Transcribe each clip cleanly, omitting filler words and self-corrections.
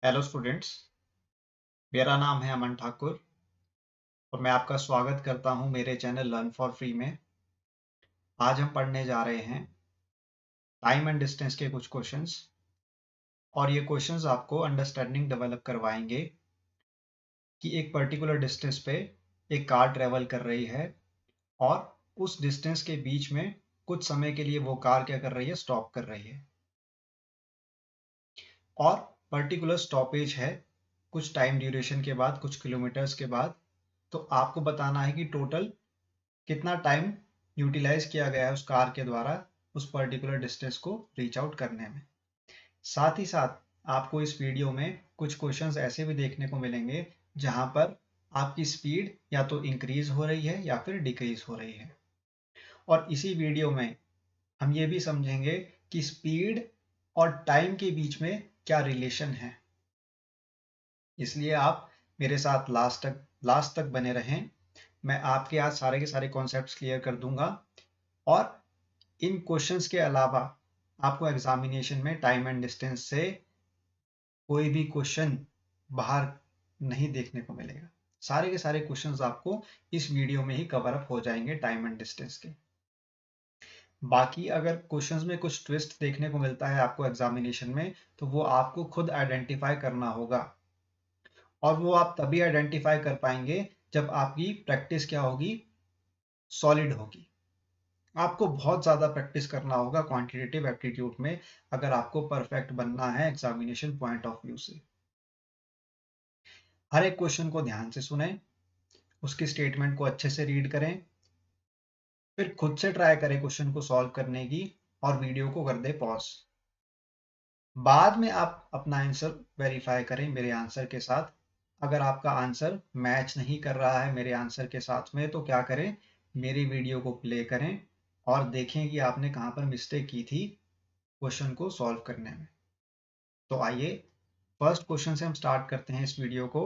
Hello students. मेरा नाम है अमन ठाकुर और मैं आपका स्वागत करता हूं मेरे चैनल लर्न फॉर फ्री में। आज हम पढ़ने जा रहे हैं टाइम एंड डिस्टेंस के कुछ क्वेश्चंस और ये क्वेश्चंस आपको अंडरस्टैंडिंग डेवलप करवाएंगे कि एक पर्टिकुलर डिस्टेंस पे एक कार ट्रेवल कर रही है और उस डिस्टेंस के बीच में कुछ समय के लिए वो कार क्या कर रही है, स्टॉप कर रही है और पर्टिकुलर स्टॉपेज है कुछ टाइम ड्यूरेशन के बाद, कुछ किलोमीटर्स के बाद। तो आपको बताना है कि टोटल कितना टाइम यूटिलाइज किया गया है उस कार के द्वारा उस पर्टिकुलर डिस्टेंस को रीच आउट करने में। साथ ही साथ आपको इस वीडियो में कुछ क्वेश्चंस ऐसे भी देखने को मिलेंगे जहां पर आपकी स्पीड या तो इंक्रीज हो रही है या फिर डिक्रीज हो रही है। और इसी वीडियो में हम ये भी समझेंगे कि स्पीड और टाइम के बीच में क्या रिलेशन है। इसलिए आप मेरे साथ लास्ट तक बने रहें। मैं आपके आज सारे के सारे कॉन्सेप्ट्स क्लियर कर दूंगा और इन क्वेश्चंस के अलावा आपको एग्जामिनेशन में टाइम एंड डिस्टेंस से कोई भी क्वेश्चन बाहर नहीं देखने को मिलेगा। सारे के सारे क्वेश्चंस आपको इस वीडियो में ही कवर अप हो जाएंगे टाइम एंड डिस्टेंस के। बाकी अगर क्वेश्चंस में कुछ ट्विस्ट देखने को मिलता है आपको एग्जामिनेशन में, तो वो आपको खुद आइडेंटिफाई करना होगा और वो आप तभी आइडेंटिफाई कर पाएंगे जब आपकी प्रैक्टिस क्या होगी, सॉलिड होगी। आपको बहुत ज़्यादा प्रैक्टिस करना होगा क्वांटिटेटिव एप्टीट्यूड में अगर आपको परफेक्ट बनना है एग्जामिनेशन पॉइंट ऑफ व्यू से। हर एक क्वेश्चन को ध्यान से सुनें, उसकी स्टेटमेंट को अच्छे से रीड करें, फिर खुद से ट्राई करें क्वेश्चन को सॉल्व करने की और वीडियो को कर दे पॉज। बाद में आप अपना आंसर वेरीफाई करें मेरे आंसर के साथ। अगर आपका आंसर मैच नहीं कर रहा है मेरे आंसर के साथ में, तो क्या करें, मेरी वीडियो को प्ले करें और देखें कि आपने कहाँ पर मिस्टेक की थी क्वेश्चन को सॉल्व करने में। तो आइए फर्स्ट क्वेश्चन से हम स्टार्ट करते हैं इस वीडियो को।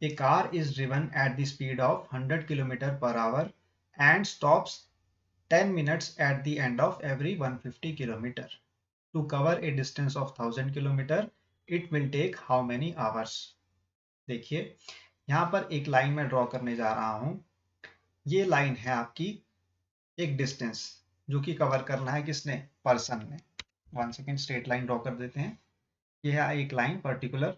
A car is driven at the speed of 100 kilometre per hour and stops 10 minutes at the end of every 150 kilometre. To cover a distance of 1000 kilometre it will take how many hours. देखिए यहाँ पर एक line में draw करने जा रहा हूँ। ये लाइन है आपकी एक डिस्टेंस जो कि कवर करना है किसने, पर्सन ने। 1 सेकेंड, स्ट्रेट लाइन ड्रॉ कर देते हैं। ये है एक लाइन पर्टिकुलर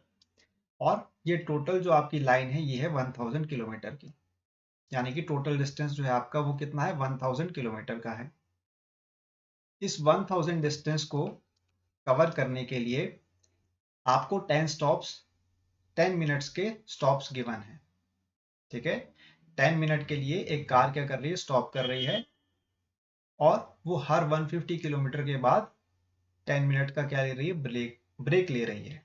और ये टोटल जो आपकी लाइन है ये है 1000 किलोमीटर की, यानी कि टोटल डिस्टेंस जो है आपका वो कितना है, 1000 किलोमीटर का है। इस 1000 डिस्टेंस को कवर करने के लिए आपको 10 स्टॉप्स, 10 मिनट्स के स्टॉप्स गिवन है। ठीक है, 10 मिनट के लिए एक कार क्या कर रही है, स्टॉप कर रही है और वो हर 150 किलोमीटर के बाद 10 मिनट का क्या ले रही है, ब्रेक ब्रेक ले रही है।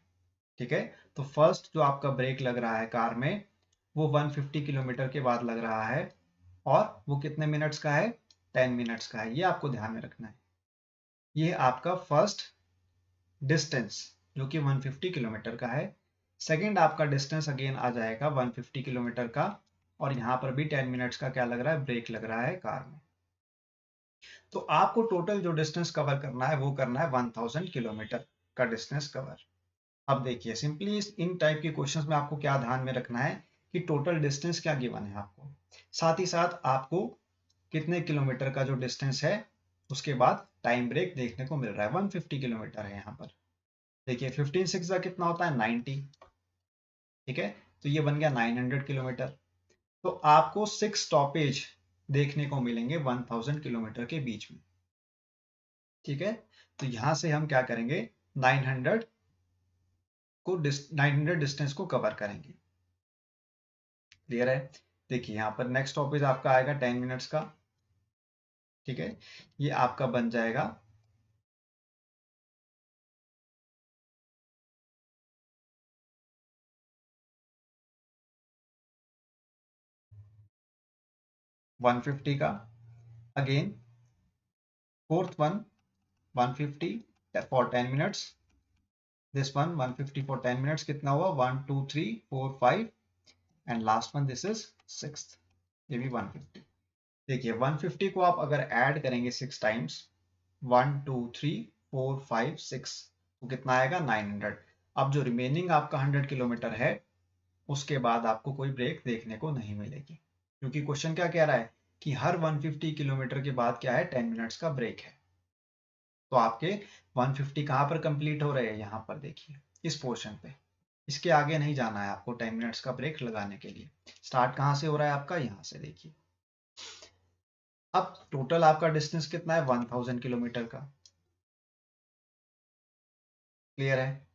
ठीक है, तो फर्स्ट जो आपका ब्रेक लग रहा है कार में वो 150 किलोमीटर के बाद लग रहा है और वो कितने मिनट्स का है, 10 मिनट्स का है। ये आपको ध्यान में रखना है। ये आपका फर्स्ट डिस्टेंस जो कि 150 किलोमीटर का है। सेकेंड आपका डिस्टेंस अगेन आ जाएगा 150 किलोमीटर का और यहाँ पर भी 10 मिनट्स का क्या लग रहा है, ब्रेक लग रहा है कार में। तो आपको टोटल जो डिस्टेंस कवर करना है वो करना है 1000 किलोमीटर का डिस्टेंस कवर। अब देखिए सिंपली इन टाइप के क्वेश्चंस में आपको क्या ध्यान में रखना है कि टोटल डिस्टेंस क्या गिवन है आपको, साथ ही साथ आपको कितने किलोमीटर का जो डिस्टेंस है उसके बाद टाइम ब्रेक देखने को मिल रहा है। 150 किलोमीटर है यहाँ पर। देखिए 15 6 का कितना होता है, 90। ठीक है, तो ये बन गया 900 किलोमीटर। तो आपको 6 स्टॉपेज देखने को मिलेंगे 1000 किलोमीटर के बीच में। ठीक है, तो यहां से हम क्या करेंगे, 900 900 डिस्टेंस को कवर करेंगे। क्लियर है। देखिए यहाँ पर नेक्स्ट टॉपिक आपका आएगा 10 मिनट्स का। ठीक है, ये आपका बन जाएगा 150 का। Again fourth one 150 for 10 minutes. This one 150 for 10 minutes, कितना हुआ, 1 2 3 4 5 and last one this is 6th, ये भी 150। देखिए 150 को आप अगर ऐड करेंगे 6 टाइम्स, 1 2 3 4 5 6, तो कितना आएगा, 900। अब जो रिमेनिंग आपका 100 किलोमीटर है उसके बाद आपको कोई ब्रेक देखने को नहीं मिलेगी, क्योंकि क्वेश्चन क्या कह रहा है कि हर 150 किलोमीटर के बाद क्या है 10 मिनट्स का ब्रेक है। तो आपके 150 कहाँ पर कंप्लीट हो रहे हैं, यहाँ पर देखिए इस पोर्शन पे। इसके आगे नहीं जाना है आपको 10 मिनट्स का ब्रेक लगाने के लिए। स्टार्ट कहाँ से हो रहा है आपका, यहाँ से देखिए। अब टोटल आपका डिस्टेंस कितना है 1000 किलोमीटर का। क्लियर है।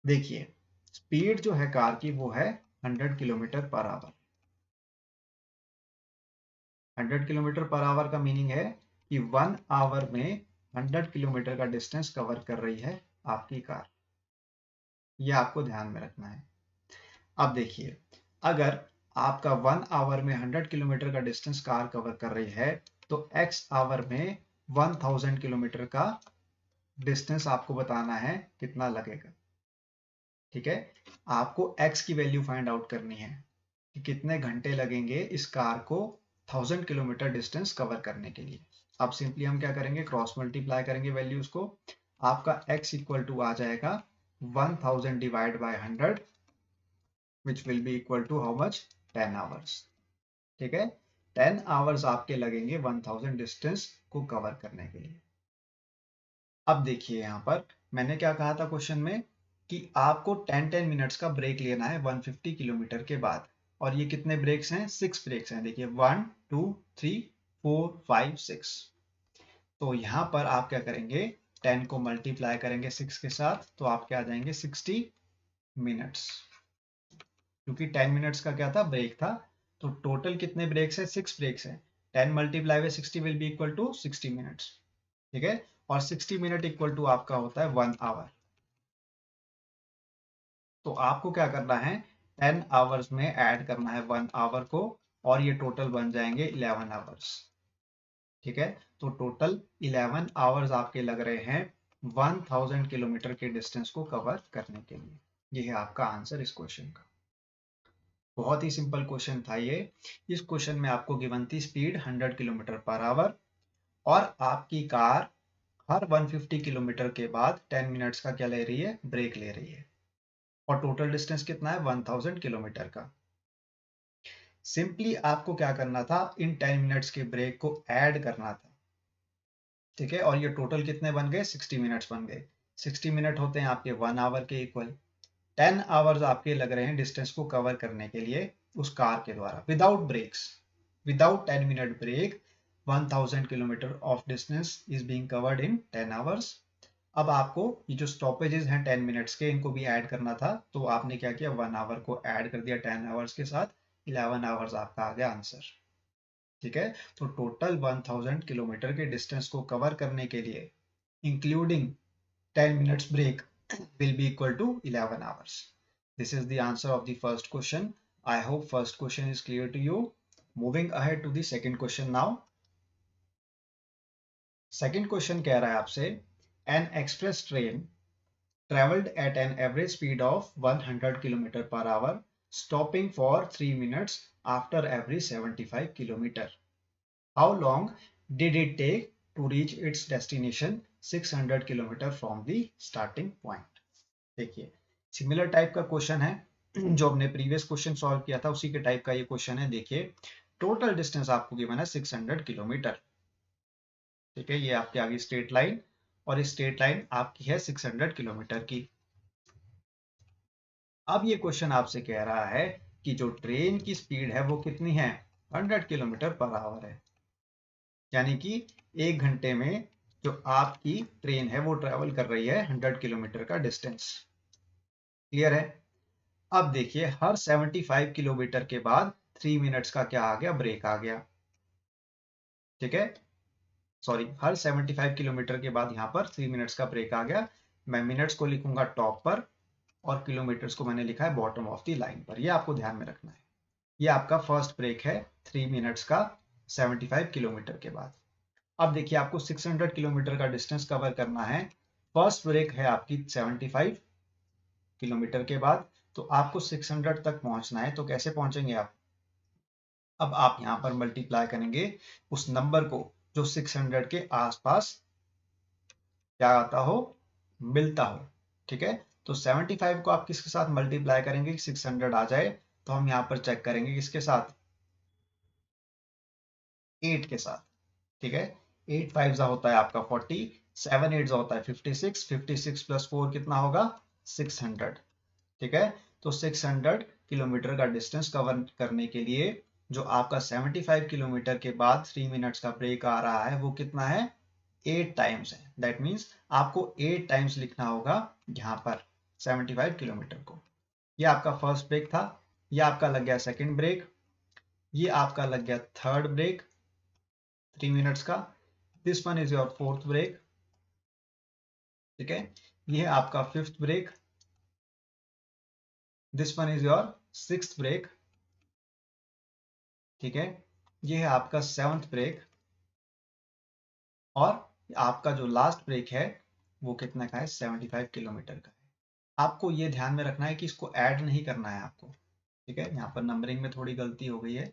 देखिए स्पीड जो है कार की वो है 100 kilometre per our. 100 kilometre per our का मीनिंग है कि 1 आवर में 100 किलोमीटर का डिस्टेंस कवर कर रही है आपकी कार। ये आपको ध्यान में रखना है। अब देखिए अगर आपका 1 आवर में 100 किलोमीटर का डिस्टेंस कार कवर कर रही है तो x आवर में 1000 किलोमीटर का डिस्टेंस आपको बताना है कितना लगेगा। ठीक है, आपको x की वैल्यू फाइंड आउट करनी है कि कितने घंटे लगेंगे इस कार को 1000 किलोमीटर डिस्टेंस कवर करने के लिए। अब सिंपली हम क्या करेंगे, क्रॉस मल्टीप्लाई करेंगे वैल्यूज को। आपका x इक्वल टू आ जाएगा 1000 divide by 100 which will be equal to how much 10 hours। ठीक है, 10 आवर्स आपके लगेंगे 1000 डिस्टेंस को कवर करने के लिए। अब देखिए यहाँ पर मैंने क्या कहा था क्वेश्चन में कि आपको 10-10 मिनट्स का ब्रेक लेना है 150 किलोमीटर के बाद। और ये कितने ब्रेक्स हैं, 6 ब्रेक्स हैं। देखिए 1 2 3 4 5 6। तो यहाँ पर आप क्या करेंगे, 10 को मल्टीप्लाई करेंगे 6 के साथ तो आपके आ जाएंगे 60 मिनट्स। क्योंकि 10 मिनट्स का क्या था, ब्रेक था। तो टोटल कितने ब्रेक्स है, 6 ब्रेक्स है। 10 multiply by 60 will be equal to 60 minutes. ठीक है, और 60 मिनट इक्वल टू आपका होता है 1 आवर। तो आपको क्या करना है, 10 आवर्स में ऐड करना है 1 आवर को, और ये टोटल बन जाएंगे 11 आवर्स। ठीक है, तो टोटल 11 आवर्स आपके लग रहे हैं 1000 किलोमीटर के डिस्टेंस को कवर करने के लिए। ये है आपका आंसर इस क्वेश्चन का। बहुत ही सिंपल क्वेश्चन था ये। इस क्वेश्चन में आपको गिवन थी स्पीड 100 किलोमीटर पर आवर और आपकी कार हर 150 किलोमीटर के बाद 10 मिनट्स का क्या ले रही है, ब्रेक ले रही है। और टोटल डिस्टेंस कितना है 1000 किलोमीटर का। सिंपली आपको क्या करना था, इन 10 मिनट्स के ब्रेक को ऐड करना था। ठीक है, और ये टोटल कितने बन गए, 60 मिनट्स बन गए। 60 मिनट होते हैं आपके 1 आवर के इक्वल। 10 आवर्स आपके लग रहे हैं डिस्टेंस को कवर करने के लिए उस कार के द्वारा without breaks. Without 10 minute break 1000 kilometre of distance is being covered in 10 hours. अब आपको ये जो स्टॉपेजेस हैं 10 मिनट्स के, इनको भी ऐड करना था। तो आपने क्या किया, 1 आवर को ऐड कर दिया 10 आवर्स के साथ। 11 आवर्स आपका आ गया आंसर। ठीक है, तो टोटल 1000 किलोमीटर के डिस्टेंस को कवर करने के लिए including 10 minutes break will be equal to 11 hours. This is the answer of the first question. I hope first question is clear to you. Moving ahead to the second question now. Second question कह रहा है आपसे, an express train traveled at an average speed of 100 km per hour, stopping for 3 minutes after every 75 km. How long did it take to reach its destination 600 km from the starting point? देखिए similar type का question है जो हमने previous question solve किया था उसी के type का ये क्वेश्चन है। देखिए टोटल डिस्टेंस आपको गिवन है 600 किलोमीटर। ठीक है, ये आपके आगे स्ट्रेट लाइन और इस स्ट्रेट लाइन आपकी है 600 किलोमीटर की। अब ये क्वेश्चन आपसे कह रहा है कि जो ट्रेन की स्पीड है वो कितनी है, 100 किलोमीटर पर आवर है। यानी कि 1 घंटे में जो आपकी ट्रेन है वो ट्रेवल कर रही है 100 किलोमीटर का डिस्टेंस। क्लियर है। अब देखिए हर 75 किलोमीटर के बाद 3 मिनट्स का क्या आ गया, ब्रेक आ गया। ठीक है, सॉरी, हर 75 किलोमीटर के बाद यहाँ पर 3 मिनट्स का ब्रेक आ गया। मैं मिनट्स को लिखूंगा टॉप पर और किलोमीटर्स को मैंने लिखा है बॉटम ऑफ द लाइन पर। ये आपको ध्यान में रखना है। ये आपका फर्स्ट ब्रेक है 3 मिनट्स का 75 किलोमीटर के बाद। अब देखिए आपको 600 किलोमीटर का डिस्टेंस कवर करना है। फर्स्ट ब्रेक है आपकी 75 किलोमीटर के बाद, तो आपको 600 तक पहुंचना है। तो कैसे पहुंचेंगे आप, अब आप यहां पर मल्टीप्लाई करेंगे उस नंबर को जो 600 के आसपास क्या आता हो, मिलता हो। ठीक है, तो 75 को आप किसके साथ मल्टीप्लाई करेंगे 600 आ जाए, तो हम यहाँ पर चेक करेंगे किसके साथ, 8 के साथ। ठीक है, 8 5 होता है आपका 40, 7 8 होता है 56, 56 प्लस 4 कितना होगा 600। ठीक है, तो 600 किलोमीटर का डिस्टेंस कवर करने के लिए जो आपका 75 किलोमीटर के बाद 3 मिनट्स का ब्रेक आ रहा है वो कितना है, 8 टाइम्स है। दैट मीन्स आपको 8 टाइम्स लिखना होगा यहाँ पर 75 किलोमीटर को। ये आपका फर्स्ट ब्रेक था, ये आपका लग गया सेकंड ब्रेक, ये आपका लग गया थर्ड ब्रेक 3 मिनट्स का, this one is your fourth break. ठीक है, ये है आपका fifth break, this one is your sixth break. ठीक है, ये है आपका सेवंथ ब्रेक, और आपका जो लास्ट ब्रेक है वो कितना का है 75 किलोमीटर का है। आपको ये ध्यान में रखना है कि इसको ऐड नहीं करना है आपको। ठीक है, यहाँ पर नंबरिंग में थोड़ी गलती हो गई है,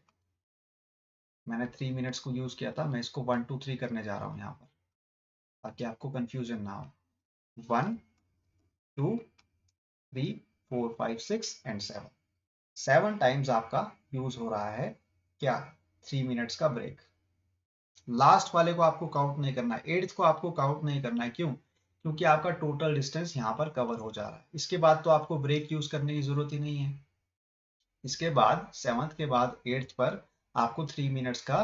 मैंने 3 मिनट्स को यूज किया था, मैं इसको 1 2 3 करने जा रहा हूँ यहाँ पर, ताकि आपको कंफ्यूजन ना हो। 1 2 3 4 5 6 एंड 7, 7 टाइम्स आपका यूज हो रहा है क्या, 3 मिनट्स का ब्रेक। लास्ट वाले को आपको काउंट नहीं करना है, एट्थ को आपको काउंट नहीं करना है। क्यों, क्योंकि आपका टोटल डिस्टेंस यहाँ पर कवर हो जा रहा है। इसके बाद तो आपको ब्रेक यूज करने की जरूरत ही नहीं है। इसके बाद सेवंथ के बाद एट्थ पर आपको 3 मिनट्स का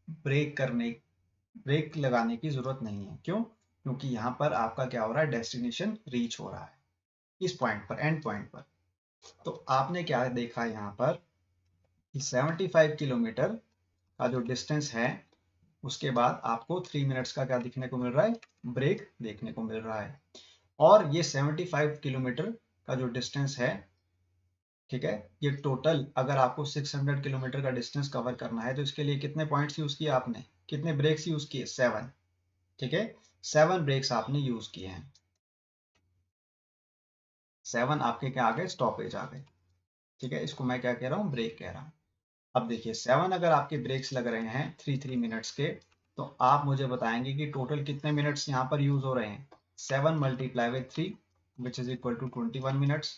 ब्रेक लगाने की जरूरत नहीं है। क्यों, क्योंकि यहाँ पर आपका क्या हो रहा है, डेस्टिनेशन रीच हो रहा है इस पॉइंट पर, एंड पॉइंट पर। तो आपने क्या देखा यहाँ पर कि 75 किलोमीटर का जो डिस्टेंस है उसके बाद आपको 3 मिनट्स का क्या दिखने को मिल रहा है, ब्रेक देखने को मिल रहा है। और ये 75 किलोमीटर का जो डिस्टेंस है, ठीक है, ये टोटल अगर आपको 600 किलोमीटर का डिस्टेंस कवर करना है तो इसके लिए कितने पॉइंट्स यूज किए आपने, कितने ब्रेक्स यूज किए, 7। ठीक है, 7 ब्रेक्स आपने यूज किए हैं, 7 आपके क्या आ गए, स्टॉपेज आ गए। ठीक है, इसको मैं क्या कह रहा हूँ, ब्रेक कह रहा हूँ। अब देखिए 7 अगर आपके ब्रेक्स लग रहे हैं 3 मिनट्स के, तो आप मुझे बताएंगे कि टोटल कितने मिनट्स यहाँ पर यूज हो रहे हैं। 7 multiply with 3 which is equal to 21 minutes.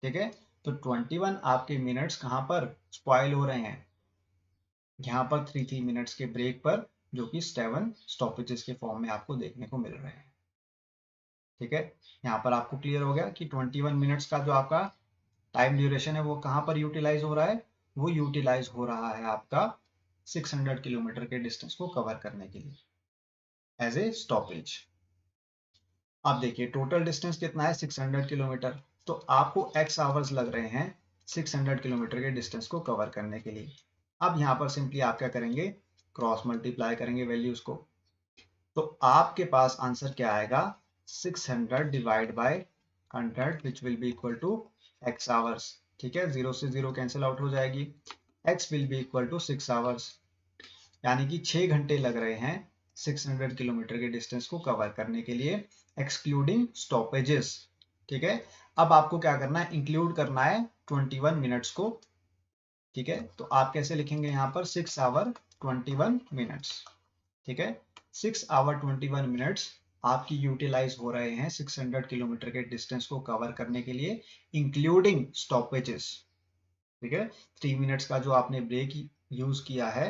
ठीक है, तो 21 आपके मिनट्स कहाँ पर स्पॉइल हो रहे हैं, यहाँ पर 3 मिनट्स के ब्रेक पर, जो कि 7 स्टॉपेजेस के फॉर्म में आपको देखने को मिल रहे हैं। ठीक है, यहाँ पर आपको क्लियर हो गया कि 21 मिनट्स का जो आपका टाइम ड्यूरेशन है वो कहाँ पर यूटिलाइज हो रहा है, वो यूटिलाइज हो रहा है आपका 600 किलोमीटर के डिस्टेंस को कवर करने के लिए एज ए स्टॉपेज। अब देखिए टोटल डिस्टेंस कितना है 600 किलोमीटर, तो आपको x आवर्स लग रहे हैं 600 किलोमीटर के डिस्टेंस को कवर करने के लिए। अब यहाँ पर सिंपली आप क्या करेंगे, क्रॉस मल्टीप्लाई करेंगे वैल्यूज को, तो आपके पास आंसर क्या आएगा, 600 divide by 100 which will be equal to x hours. ठीक है, 0 से 0 कैंसिल आउट हो जाएगी, x will be equal to 6 hours, यानी कि 6 घंटे लग रहे हैं 600 किलोमीटर के डिस्टेंस को कवर करने के लिए, एक्सक्लूडिंग स्टॉपेजेस। ठीक है, अब आपको क्या करना है, इंक्लूड करना है 21 मिनट्स को। ठीक है, तो आप कैसे लिखेंगे यहाँ पर, 6 आवर 21 मिनट्स। ठीक है, 6 आवर 21 मिनट्स आपकी यूटिलाइज हो रहे हैं 600 किलोमीटर के डिस्टेंस को कवर करने के लिए, इंक्लूडिंग स्टॉपेजेस। ठीक है, 3 मिनट्स का जो आपने ब्रेक यूज किया है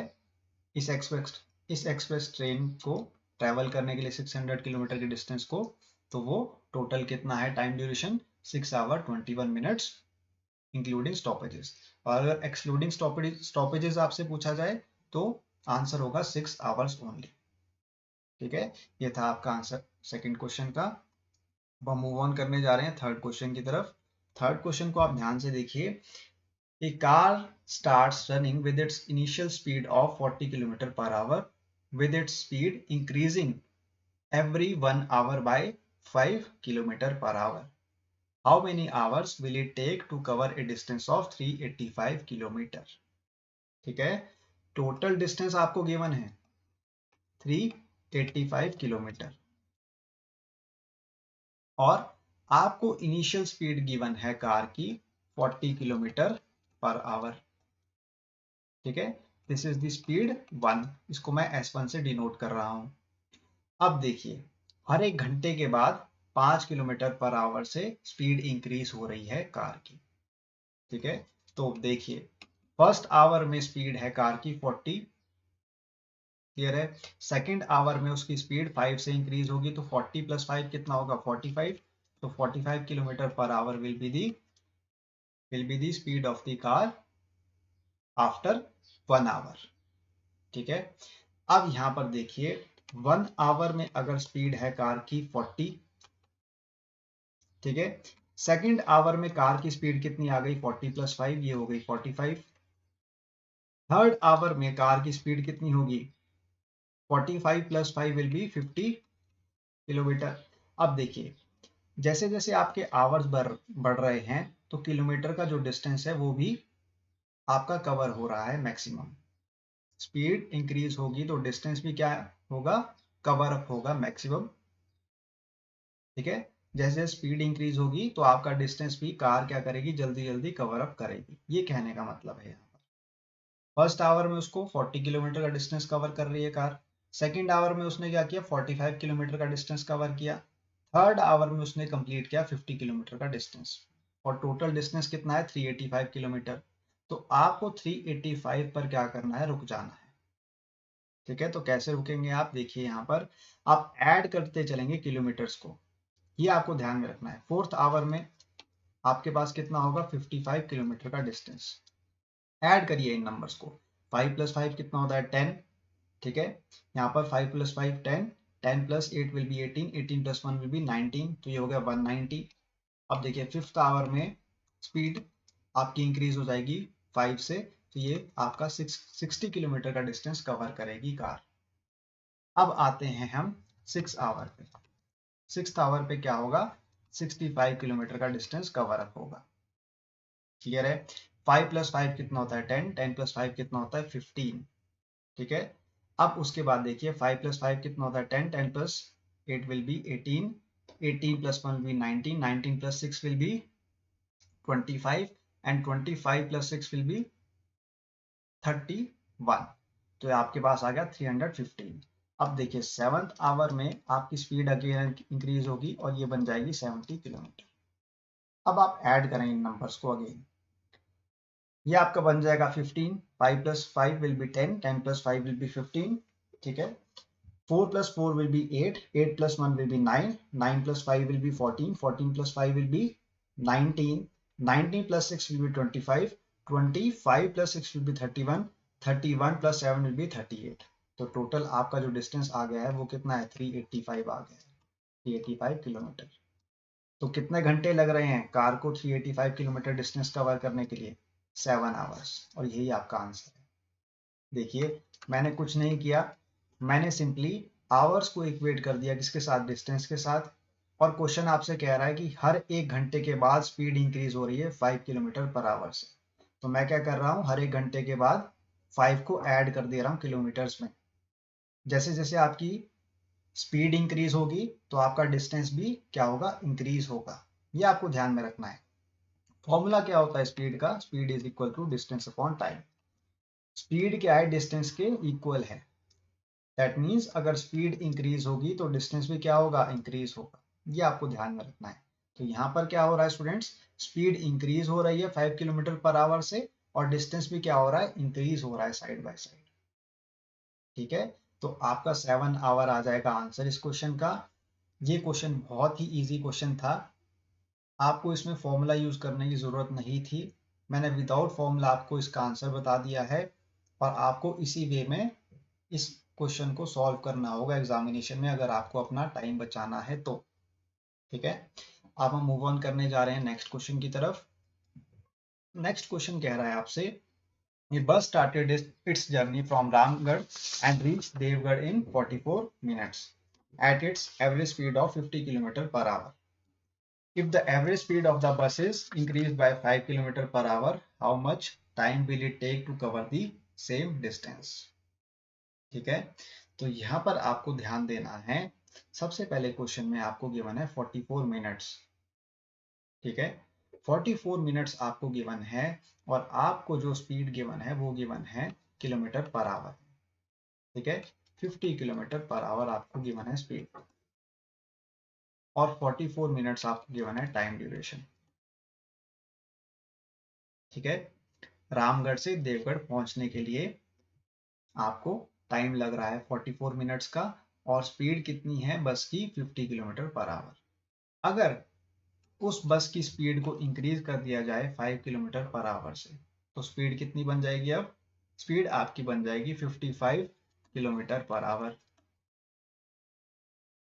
इस एक्सप्रेस ट्रेन को ट्रेवल करने के लिए 600 किलोमीटर के डिस्टेंस को, तो वो टोटल कितना है time duration, 6 hour 21 minutes including stoppages. और अगर एक्सक्लूडिंग स्टॉपेजेस आपसे पूछा जाए तो आंसर होगा 6 आवर्स ओनली। ठीक है, ये था आपका आंसर सेकंड क्वेश्चन का। अब हम मूव ऑन करने जा रहे हैं थर्ड क्वेश्चन की तरफ। थर्ड क्वेश्चन को आप ध्यान से देखिए। A car starts running with its initial speed of 40 km per hour, with its speed increasing every 1 hour by 5 km per hour. How many hours will it take to cover a distance of 385 km? ठीक है, total distance आपको given है 385 kilometre, और आपको initial speed given है car की 40 kilometre per our. ठीक है, दिस इज द स्पीड 1, इसको मैं S1 से डिनोट कर रहा हूं। अब देखिए हर एक घंटे के बाद 5 किलोमीटर पर आवर से स्पीड इंक्रीज हो रही है कार की। ठीक है, तो देखिए फर्स्ट आवर में स्पीड है कार की 40, क्लियर है। सेकेंड आवर में उसकी स्पीड 5 से इंक्रीज होगी, तो 40 प्लस 5 कितना होगा 45। तो 45 kilometre per hour will be the speed of the car after 1 hour. ठीक है, अब यहां पर देखिए 1 आवर में अगर स्पीड है कार की 40, ठीक है, सेकेंड आवर में कार की स्पीड कितनी आ गई 40 प्लस 5, ये हो गई 45। थर्ड आवर में कार की स्पीड कितनी होगी 45 प्लस 5 विल बी 50 किलोमीटर। अब देखिए जैसे जैसे आपके आवर्स बढ़ रहे हैं तो किलोमीटर का जो डिस्टेंस है वो भी आपका कवर हो रहा है मैक्सिमम। स्पीड इंक्रीज होगी तो डिस्टेंस भी क्या होगा, कवर अप होगा मैक्सिमम। ठीक है, जैसे जैसे स्पीड इंक्रीज होगी तो आपका डिस्टेंस भी कार क्या करेगी, जल्दी जल्दी कवर अप करेगी, ये कहने का मतलब है यहाँ पर। फर्स्ट आवर में उसको 40 किलोमीटर का डिस्टेंस कवर कर रही है कार, सेकेंड आवर में उसने क्या किया 45 किलोमीटर का डिस्टेंस कवर किया, थर्ड आवर में उसने कंप्लीट किया 50 किलोमीटर का डिस्टेंस, और टोटल डिस्टेंस कितना है 385 किलोमीटर। तो आपको 385 पर क्या करना है, रुक जाना है। ठीक है, तो कैसे रुकेंगे आप, देखिए यहाँ पर आप ऐड करते चलेंगे किलोमीटर्स को, ये आपको ध्यान में रखना है। फोर्थ आवर में आपके पास कितना होगा 55 किलोमीटर का डिस्टेंस, ऐड करिए इन नंबर्स को। 5 प्लस 5 कितना होता है 10, ठीक है, यहाँ पर 5 plus 5 10, 10 plus 8 will be 18, 18 plus 1 will be 19, तो ये हो गया 190। अब देखिए फिफ्थ आवर में स्पीड आपकी इंक्रीज हो जाएगी 5 से, तो ये आपका 60 किलोमीटर का डिस्टेंस कवर करेगी कार। अब आते हैं हम 6 आवर पे। 6 आवर पे क्या होगा 65 किलोमीटर का डिस्टेंस कवर अप होगा। क्लियर है, 5 प्लस 5 कितना होता है 10, 10 प्लस 5 कितना होता है 15। ठीक है, अब उसके बाद देखिए 5 प्लस 5 कितना होता है 10, 10 plus 8 will be 18, 18 plus 1 will be 19, 19 plus 6 will be 25, and 25 plus 6 will be 31। तो आपके पास आ गया 315। अब देखिए सेवंथ आवर में आपकी स्पीड अगेन इंक्रीज होगी और ये बन जाएगी 70 किलोमीटर। अब आप ऐड करें इन नंबर्स को अगेन, ये आपका बन जाएगा 15, 5 plus 5 will be 10, 10 plus 5 will be 15। ठीक है, 4 plus 4 will be 8, 8 plus 1 will be 9, 9 plus 5 will be 14, 14 plus 5 will be 19, 19 plus 6 will be 25, 25 plus 6 will be 31, 31 plus 7 will be 38। तो टोटल आपका जो डिस्टेंस आ गया है वो कितना है 385 आ गया है, 385 किलोमीटर। तो कितने घंटे लग रहे हैं कार को 385 किलोमीटर डिस्टेंस कवर करने के लिए, 7 आवर्स, और यही आपका आंसर है। देखिए मैंने कुछ नहीं किया, मैंने सिंपली आवर्स को इक्वेट कर दिया किसके साथ, डिस्टेंस के साथ, और क्वेश्चन आपसे कह रहा है कि हर 1 घंटे के बाद स्पीड इंक्रीज हो रही है 5 किलोमीटर पर आवर से। तो मैं क्या कर रहा हूँ, हर 1 घंटे के बाद 5 को ऐड कर दे रहा हूँ किलोमीटर्स में। जैसे जैसे आपकी स्पीड इंक्रीज होगी तो आपका डिस्टेंस भी क्या होगा, इंक्रीज होगा, ये आपको ध्यान में रखना है। फॉर्मूला क्या होता है स्पीड का, speed is equal to distance upon time. Speed क्या है, डिस्टेंस के इक्वल है। दैट मीन्स अगर स्पीड इंक्रीज होगी तो डिस्टेंस भी क्या होगा, इंक्रीज होगा, ये आपको ध्यान में रखना है। तो यहाँ पर क्या हो रहा है स्टूडेंट्स, स्पीड इंक्रीज हो रही है 5 किलोमीटर पर आवर से, और डिस्टेंस भी क्या हो रहा है, इंक्रीज हो रहा है साइड बाय साइड। ठीक है, तो आपका 7 आवर आ जाएगा आंसर इस क्वेश्चन का। ये क्वेश्चन बहुत ही इजी क्वेश्चन था, आपको इसमें फॉर्मूला यूज करने की जरूरत नहीं थी। मैंने विदाउट फॉर्मूला आपको इसका आंसर बता दिया है, और आपको इसी वे में इस क्वेश्चन को सॉल्व करना होगा एग्जामिनेशन में, अगर आपको अपना टाइम बचाना है तो। ठीक है, अब हम मूव ऑन करने जा रहे हैं नेक्स्ट क्वेश्चन की तरफ। नेक्स्ट क्वेश्चन कह रहा है आपसे, ये bus started its journey from Ramgarh and reach Devgarh in 44 minutes at its average speed of 50 km per hour. If the average speed of the bus is increased by 5 km per hour, how much time will it take to cover the same distance? ठीक है, तो यहाँ पर आपको ध्यान देना है, सबसे पहले क्वेश्चन में आपको गिवन है 44 मिनट्स। ठीक है, 44 मिनट्स आपको गिवन है, और आपको जो स्पीड गिवन है वो गिवन है किलोमीटर पर आवर। ठीक है, 50 किलोमीटर पर आवर आपको गिवन है स्पीड। और 44 मिनट्स आपको गिवन है टाइम ड्यूरेशन। ठीक है, रामगढ़ से देवगढ़ पहुंचने के लिए आपको टाइम लग रहा है 44 मिनट्स का, और स्पीड कितनी है बस की 50 किलोमीटर पर आवर। अगर उस बस की स्पीड को इंक्रीज कर दिया जाए 5 किलोमीटर पर आवर से, तो स्पीड कितनी बन जाएगी? अब स्पीड आपकी बन जाएगी 55 किलोमीटर पर आवर।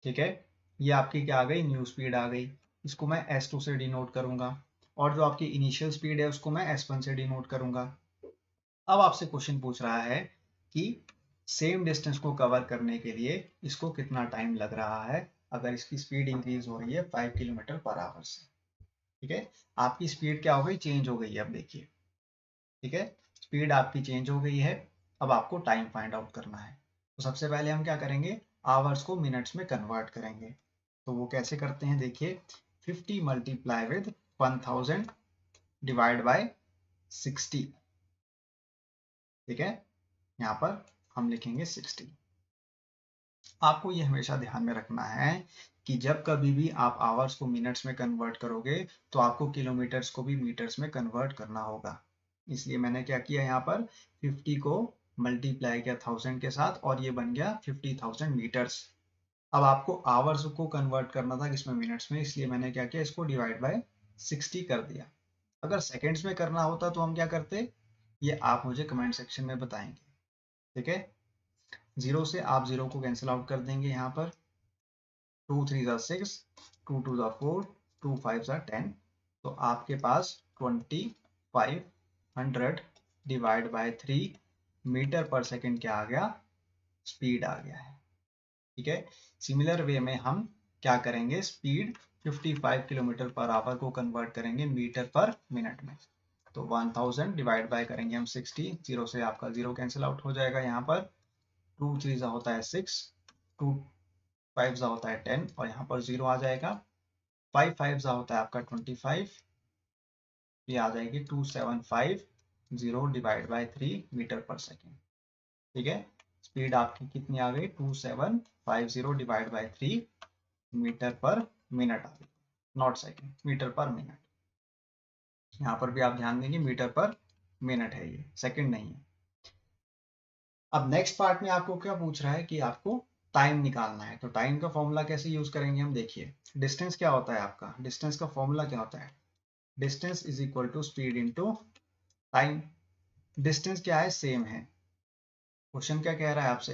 ठीक है, ये आपकी क्या आ गई? न्यू स्पीड आ गई। इसको मैं S2 से डिनोट करूंगा, और जो आपकी इनिशियल स्पीड है उसको मैं S1 से डिनोट करूंगा। अब आपसे क्वेश्चन पूछ रहा है कि सेम डिस्टेंस को कवर करने के लिए इसको कितना टाइम लग रहा है अगर इसकी स्पीड इंक्रीज हो रही है 5 किलोमीटर पर आवर से। ठीक है, आपकी स्पीड क्या हो गई? चेंज हो गई है। अब देखिए, ठीक है, स्पीड आपकी चेंज हो गई है। अब आपको टाइम फाइंड आउट करना है। तो सबसे पहले हम क्या करेंगे? आवर्स को मिनट्स में कन्वर्ट करेंगे। तो वो कैसे करते हैं? देखिए, 50 मल्टीप्लाई विद 1000 डिवाइड बाय 60। ठीक है, यहाँ पर हम लिखेंगे 60। आपको ये हमेशा ध्यान में रखना है कि जब कभी भी आप आवर्स को मिनट्स में कन्वर्ट करोगे तो आपको किलोमीटर्स को भी मीटर्स में कन्वर्ट करना होगा। इसलिए मैंने क्या किया, यहाँ पर 50 को मल्टीप्लाई किया 1000 के साथ, और ये बन गया 50,000 मीटर्स। अब आपको आवर्स को कन्वर्ट करना था किसमें? मिनट्स में, इसलिए मैंने क्या किया, इसको डिवाइड बाय 60 कर दिया। अगर सेकेंड्स में करना होता तो हम क्या करते, ये आप मुझे कमेंट सेक्शन में बताएंगे। ठीक है, जीरो से आप जीरो को कैंसिल आउट कर देंगे। यहाँ पर 2 3 6, 2 2 4, 2 5 10, तो आपके पास 2500 divide by 3 metre per second क्या आ गया? स्पीड आ गया है। ठीक है, सिमिलर वे में हम क्या करेंगे? स्पीड 55 किलोमीटर पर आवर को कन्वर्ट करेंगे मीटर पर मिनट में। तो 1000 डिवाइड बाय करेंगे हम 60, जीरो से आपका जीरो कैंसिल आउट हो जाएगा। यहाँ पर 2 3 होता है 6, 2 5 होता है 10, और यहाँ पर जीरो आ जाएगा। 5 5 होता है आपका 25, ये आ जाएगी 2750 divide by 3 metre per second. ठीक है, स्पीड आपकी कितनी आ गई? 2750 divide by 3 metre per minute आ गई, not second, metre per minute. यहाँ पर भी आप ध्यान देंगे मीटर पर मिनट है, ये सेकेंड नहीं है। अब नेक्स्ट पार्ट में आपको क्या पूछ रहा है कि आपको टाइम निकालना है। तो टाइम का फॉर्मूला कैसे यूज करेंगे हम? देखिए, डिस्टेंस क्या होता है आपका? डिस्टेंस का फॉर्मूला क्या होता है? Distance is equal to speed into time. Distance क्या है? सेम है। क्वेश्चन क्या कह रहा है आपसे?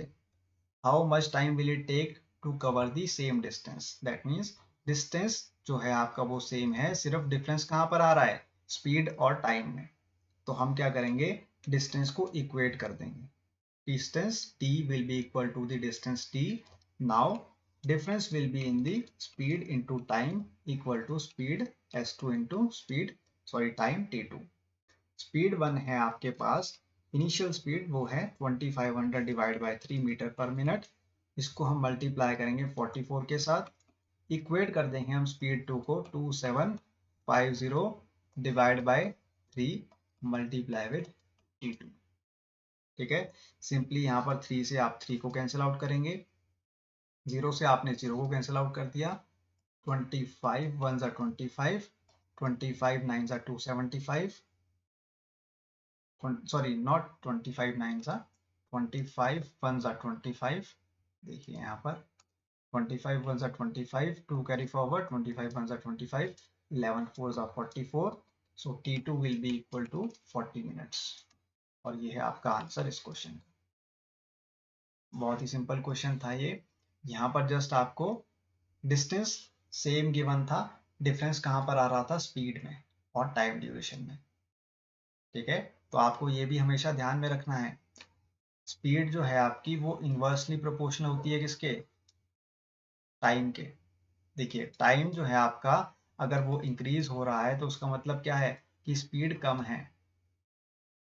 How much time will it take to cover the same distance. That means distance जो है आपका वो सेम है, सिर्फ डिफरेंस कहाँ पर आ रहा है? स्पीड और टाइम में। तो हम क्या करेंगे? डिस्टेंस को इक्वेट कर देंगे। Distance t will be equal to the distance t. Now difference will be in the speed into time equal to speed s2 into time t2. Speed 1 है आपके पास, इनिशियल स्पीड वो है 2500 divide by 3 metre per minute. इसको हम multiply करेंगे 44 के साथ, equate कर देंगे हम स्पीड 2 को 2750 divide by 3 multiply with t2। ठीक है, सिंपली यहाँ पर 3 से आप 3 को कैंसिल आउट करेंगे, जीरो से आपने जीरो को कैंसिल आउट कर दिया। 25 1 जा 25, 25 9 जा 275, सॉरी नॉट 25 9 जा 25 1 जा 25। देखिए यहाँ पर 25 1 जा 25, 2 कैरी फॉरवर्ड, 25 1 जा 25, 11 4 जा 44। So T2 will be equal to 40 minutes. और ये है आपका आंसर इस क्वेश्चन का। बहुत ही सिंपल क्वेश्चन था ये। यहाँ पर जस्ट आपको डिस्टेंस सेम गिवन था, डिफरेंस कहाँ पर आ रहा था? स्पीड में और टाइम ड्यूरेशन में। ठीक है, तो आपको ये भी हमेशा ध्यान में रखना है, स्पीड जो है आपकी वो इन्वर्सली प्रोपोर्शनल होती है किसके? टाइम के। देखिए, टाइम जो है आपका अगर वो इंक्रीज हो रहा है तो उसका मतलब क्या है? कि स्पीड कम है।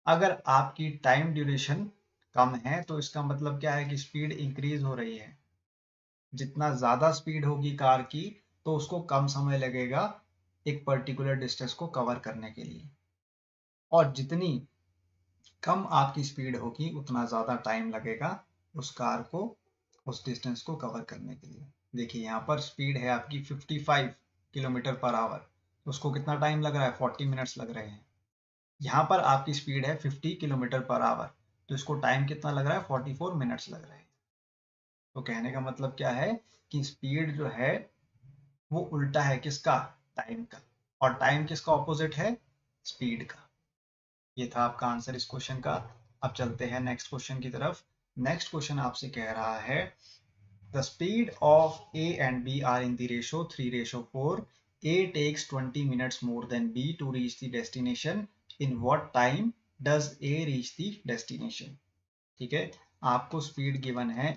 अगर आपकी टाइम ड्यूरेशन कम है तो इसका मतलब क्या है? कि स्पीड इंक्रीज हो रही है। जितना ज़्यादा स्पीड होगी कार की तो उसको कम समय लगेगा एक पर्टिकुलर डिस्टेंस को कवर करने के लिए, और जितनी कम आपकी स्पीड होगी उतना ज़्यादा टाइम लगेगा उस कार को उस डिस्टेंस को कवर करने के लिए। देखिए यहाँ पर स्पीड है आपकी 55 किलोमीटर पर आवर, तो उसको कितना टाइम लग रहा है, 40 मिनट्स लग रहे हैं। यहाँ पर आपकी स्पीड है 50 किलोमीटर पर आवर, तो इसको टाइम कितना लग रहा है, 44 मिनट्स लग रहे हैं। तो कहने का मतलब क्या है कि स्पीड जो है वो उल्टा है किसका, टाइम का, और टाइम किसका ऑपोजिट है, स्पीड का। ये था आपका आंसर इस क्वेश्चन का। अब चलते हैं नेक्स्ट क्वेश्चन की तरफ। नेक्स्ट क्वेश्चन आपसे कह रहा है the speed of A and B are in the ratio 3:4। A takes 20 minutes more than B to reach the destination. In what time does A reach the destination? ठीक है, आपको speed given है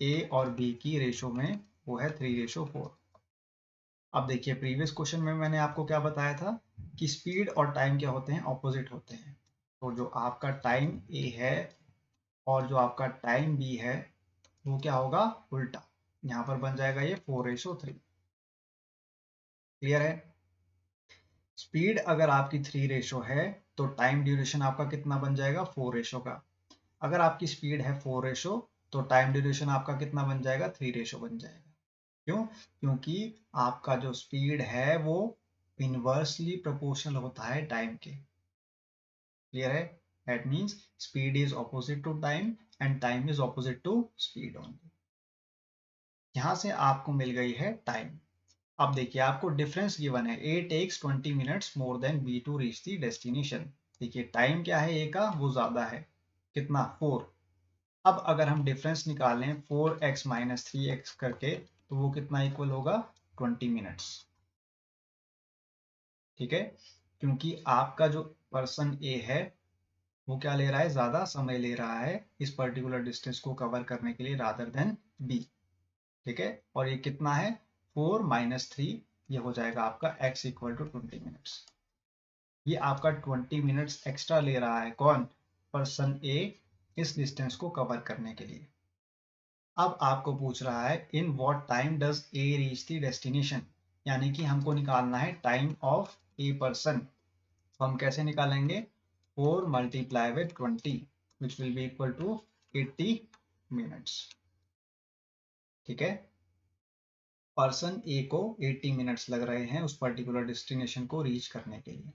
A और B की ratio में, वो है 3:4। अब देखिए प्रीवियस क्वेश्चन में मैंने आपको क्या बताया था कि स्पीड और टाइम क्या होते हैं, ऑपोजिट होते हैं। तो जो आपका टाइम A है और जो आपका टाइम B है वो क्या होगा, उल्टा। यहाँ पर बन जाएगा ये 4:3। क्लियर है। स्पीड अगर आपकी 3 रेशो है तो टाइम ड्यूरेशन आपका कितना बन जाएगा, 4 रेशो का। अगर आपकी स्पीड है 4 रेशो तो टाइम ड्यूरेशन आपका कितना बन जाएगा, 3 रेशो बन जाएगा। क्यों, क्योंकि आपका जो स्पीड है वो इनवर्सली प्रोपोर्शनल होता है टाइम के। क्लियर है। That means speed is opposite to time and time is opposite to speed only. यहां से आपको मिल गई है टाइम। अब देखिए आपको डिफरेंस गिवन है, A takes 20 minutes more than B to reach the destination। देखिए टाइम क्या है A का, वो ज्यादा है, कितना, 4। अब अगर हम डिफरेंस निकालें 4x माइनस 3x करके तो वो कितना इक्वल होगा, 20 मिनट्स। ठीक है, क्योंकि आपका जो पर्सन A है वो क्या ले रहा है, ज्यादा समय ले रहा है इस पर्टिकुलर डिस्टेंस को कवर करने के लिए रादर देन B। ठीक है, और ये कितना है, 4 माइनस 3, ये हो जाएगा आपका x इक्वल टू 20 मिनट्स। ये आपका 20 मिनट्स एक्स्ट्रा ले रहा है कौन, पर्सन ए, इस डिस्टेंस को कवर करने के लिए। अब आपको पूछ रहा है in what time does a reach the destination, यानी कि हमको निकालना है टाइम ऑफ ए पर्सन। तो हम कैसे निकालेंगे, 4 multiply with 20 which will be equal to 80 minutes. ठीक है, पर्सन ए को 80 मिनट्स लग रहे हैं उस पर्टिकुलर डेस्टिनेशन को रीच करने के लिए।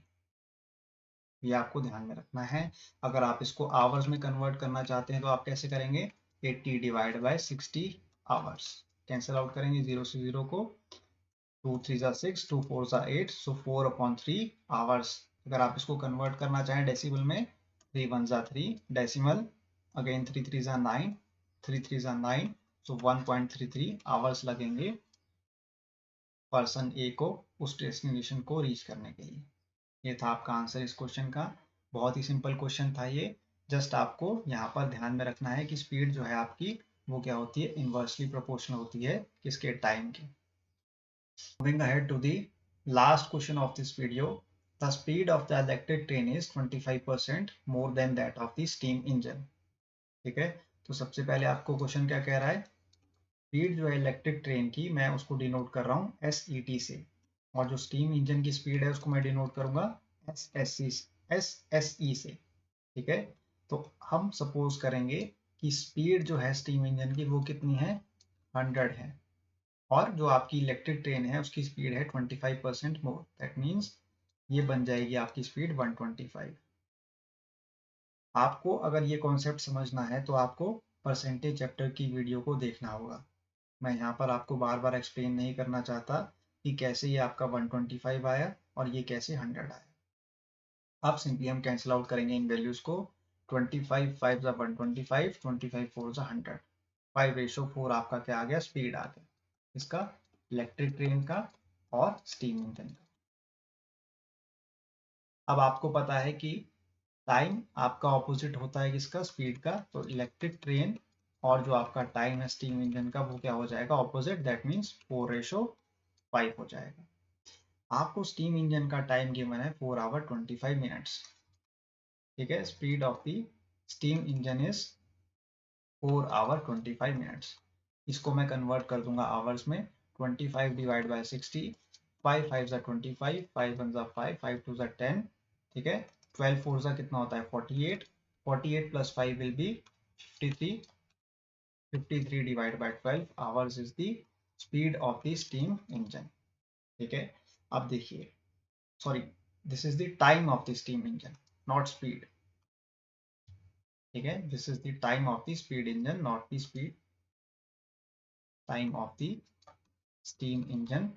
ये आपको ध्यान में रखना है। अगर आप इसको आवर्स में कन्वर्ट करना चाहते हैं तो आप कैसे करेंगे, 80 divide by 60 hours. Cancel out करेंगे 0 से 0 को, 2 3 जा 6, 2 4 जा 8, सो 4/3 आवर्स। अगर आप इसको कन्वर्ट करना चाहें डेसिमल में, 3 1 जा 3 डेसिमल, अगेन 3 3 जा 9, 3 3 जा 9, सो 1.33 आवर्स लगेंगे पर्सन ए को उस डेस्टिनेशन को रीच करने के लिए। ये था आपका आंसर इस क्वेश्चन का। बहुत ही सिंपल क्वेश्चन था ये। जस्ट आपको यहाँ पर ध्यान में रखना है कि स्पीड जो है आपकी वो क्या होती है, इनवर्सली प्रोपोर्शनल होती है किसके, टाइम के। Moving ahead to the last question of this video. The speed of the electric train is 25% more than that of the steam engine. ठीक है, तो सबसे पहले आपको क्वेश्चन क्या कह रहा है, स्पीड जो है इलेक्ट्रिक ट्रेन की मैं उसको डिनोट कर रहा हूँ SET से, और जो स्टीम इंजन की स्पीड है उसको मैं डिनोट करूंगा SSE से। ठीक है, तो हम सपोज करेंगे कि स्पीड जो है स्टीम इंजन की वो कितनी है, 100 है, और जो आपकी इलेक्ट्रिक ट्रेन है उसकी स्पीड है 25% मोर। दैट मीन्स ये बन जाएगी आपकी स्पीड 125। आपको अगर ये कॉन्सेप्ट समझना है तो आपको परसेंटेज चैप्टर की वीडियो को देखना होगा। मैं यहाँ पर आपको बार बार एक्सप्लेन नहीं करना चाहता कि कैसे ये आपका 125 आया और ये कैसे 100 आया। अब सिंपली हम कैंसिल आउट करेंगे इन वैल्यूज को, 25 5 जा 125, 25 4 जा 100, 5:4 आपका क्या आ गया, स्पीड आ गया इसका, इलेक्ट्रिक ट्रेन का और स्टीम इंजन का। अब आपको पता है कि टाइम आपका ऑपोजिट होता है किसका, स्पीड का, तो इलेक्ट्रिक ट्रेन और जो आपका टाइम है स्टीम इंजन का वो क्या हो जाएगा, ऑपोजिट। दैट मीन्स 4:5 हो जाएगा। आपको स्टीम इंजन का टाइम गिवन है 4 आवर 25 मिनट्स। ठीक है, speed of the steam engine is 4 hour 25 minutes. इसको मैं कन्वर्ट कर दूंगा आवर्स में, 25 डिवाइड बाय 60, 5 5 जा 25, 5 1 जा 5, 5 2 जा 10। ठीक है, 12 4 जा कितना होता है, 48, 48 plus 5 will be 53, 53 divide by 12 hours is the speed of the steam engine. ठीक है, अब देखिए, sorry, this is the time of the steam engine, not speed. ठीक है, this is the time of the speed engine, not the speed, time of the steam engine.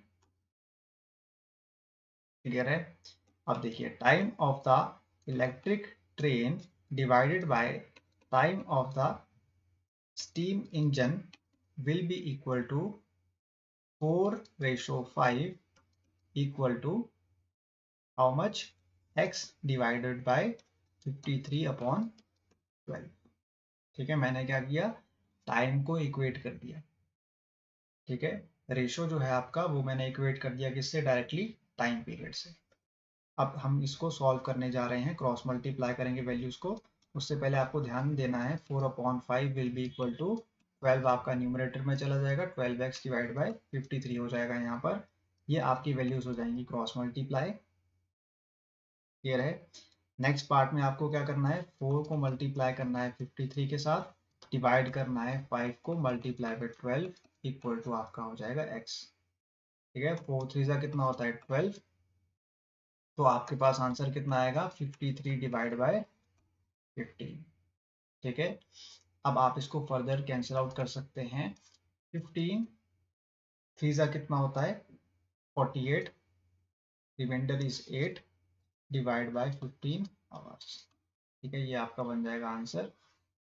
Clear है? अब देखिए, time of the electric train divided by time of the steam engine will be equal to 4:5 equal to how much? X divided by 53/12। ठीक है, मैंने क्या किया, time को equate कर दिया। ठीक है, रेशो जो है आपका वो मैंने इक्वेट कर दिया किससे? डायरेक्टली टाइम पीरियड से। अब हम इसको सॉल्व करने जा रहे हैं, क्रॉस मल्टीप्लाई करेंगे वैल्यूज को। उससे पहले आपको ध्यान देना है 4/5 विल बी इक्वल टू 12, आपका न्यूमरेटर में चला जाएगा, 12x डिवाइड बाई 53 हो जाएगा यहाँ पर। ये आपकी वैल्यूज हो जाएंगी क्रॉस मल्टीप्लाई। क्लियर है? नेक्स्ट पार्ट में आपको क्या करना है, 4 को मल्टीप्लाई करना है 53 के साथ, डिवाइड करना है 5 को मल्टीप्लाई बाई 12 इक्वल टू आपका हो जाएगा x। ठीक है, 4 3 जा कितना होता है 12, तो आपके पास आंसर कितना आएगा 53 डिवाइड बाय 15। ठीक है, अब आप इसको फर्दर कैंसिल आउट कर सकते हैं। 15 3 जा कितना होता है 48, reminder is 8 divide by 15 hours. ठीक है, ये आपका बन जाएगा आंसर।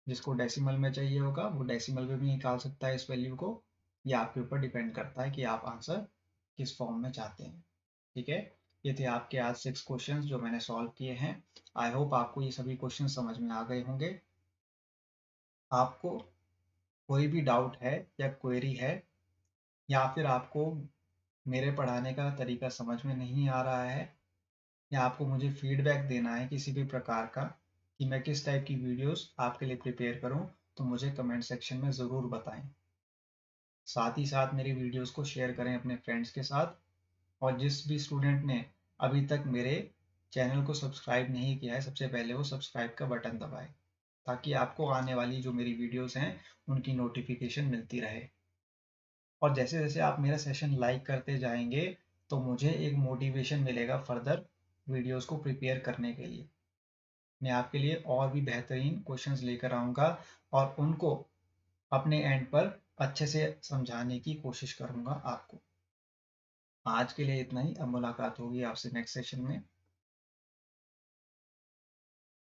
जिसको डेसिमल में चाहिए होगा वो डेसिमल में भी निकाल सकता है इस वैल्यू को। ये आपके ऊपर डिपेंड करता है कि आप आंसर किस फॉर्म में चाहते हैं। ठीक है, ये थे आपके आज 6 क्वेश्चंस जो मैंने सॉल्व किए हैं। आई होप आपको ये सभी क्वेश्चन समझ में आ गए होंगे। आपको कोई भी डाउट है या क्वेरी है, या फिर आपको मेरे पढ़ाने का तरीका समझ में नहीं आ रहा है, या आपको मुझे फीडबैक देना है किसी भी प्रकार का कि मैं किस टाइप की वीडियोस आपके लिए प्रिपेयर करूं, तो मुझे कमेंट सेक्शन में ज़रूर बताएं। साथ ही साथ मेरी वीडियोस को शेयर करें अपने फ्रेंड्स के साथ। और जिस भी स्टूडेंट ने अभी तक मेरे चैनल को सब्सक्राइब नहीं किया है, सबसे पहले वो सब्सक्राइब का बटन दबाएं, ताकि आपको आने वाली जो मेरी वीडियोस हैं उनकी नोटिफिकेशन मिलती रहे। और जैसे जैसे आप मेरा सेशन लाइक करते जाएंगे तो मुझे एक मोटिवेशन मिलेगा फर्दर वीडियोस को प्रिपेयर करने के लिए। मैं आपके लिए और भी बेहतरीन क्वेश्चंस लेकर आऊँगा और उनको अपने एंड पर अच्छे से समझाने की कोशिश करूँगा आपको। आज के लिए इतना ही, अब मुलाकात होगी आपसे नेक्स्ट सेशन में।